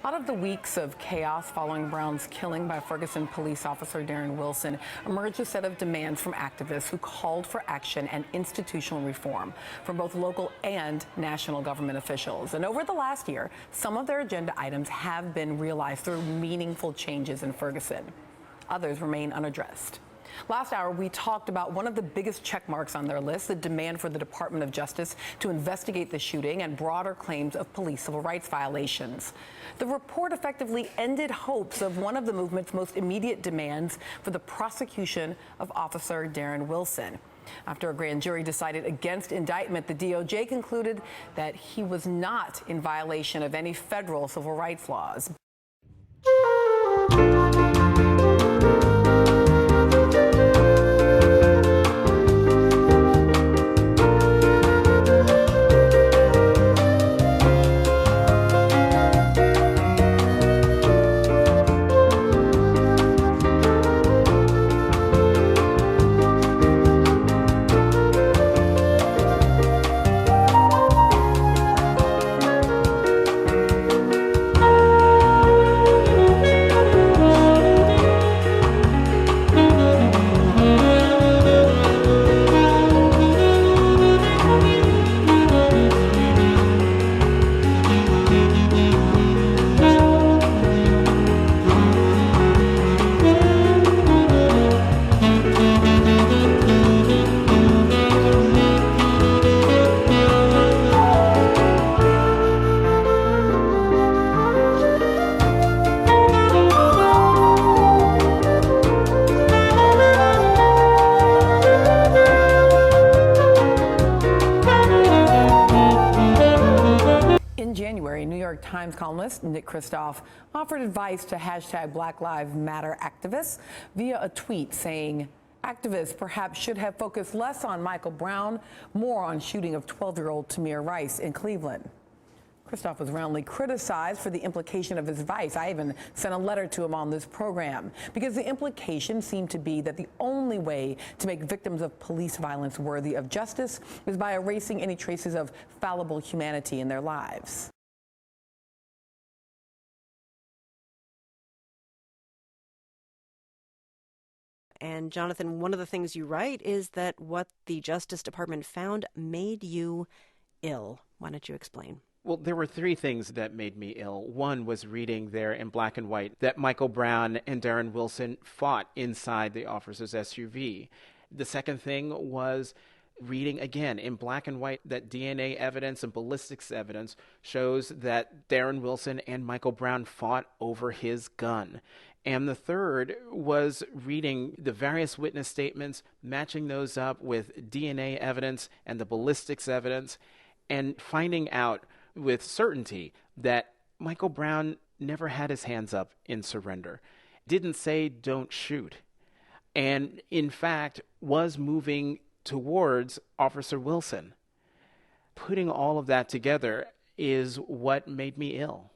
Out of the weeks of chaos following Brown's killing by Ferguson police officer Darren Wilson, emerged a set of demands from activists who called for action and institutional reform from both local and national government officials. And over the last year, some of their agenda items have been realized through meaningful changes in Ferguson. Others remain unaddressed. Last hour, we talked about one of the biggest check marks on their list, the demand for the Department of Justice to investigate the shooting and broader claims of police civil rights violations. The report effectively ended hopes of one of the movement's most immediate demands for the prosecution of Officer Darren Wilson. After a grand jury decided against indictment, the DOJ concluded that he was not in violation of any federal civil rights laws. In January, New York Times columnist Nick Kristof offered advice to hashtag Black Lives Matter activists via a tweet saying activists perhaps should have focused less on Michael Brown, more on shooting of 12-year-old Tamir Rice in Cleveland. Kristof was roundly criticized for the implication of his advice. I even sent a letter to him on this program because the implication seemed to be that the only way to make victims of police violence worthy of justice is by erasing any traces of fallible humanity in their lives. And Jonathan, one of the things you write is that what the Justice Department found made you ill. Why don't you explain? Well, there were three things that made me ill. One was reading there in black and white that Michael Brown and Darren Wilson fought inside the officer's SUV. The second thing was reading again in black and white that DNA evidence and ballistics evidence shows that Darren Wilson and Michael Brown fought over his gun. And the third was reading the various witness statements, matching those up with DNA evidence and the ballistics evidence, and finding out with certainty that Michael Brown never had his hands up in surrender, didn't say don't shoot, and in fact was moving towards Officer Wilson. Putting all of that together is what made me ill.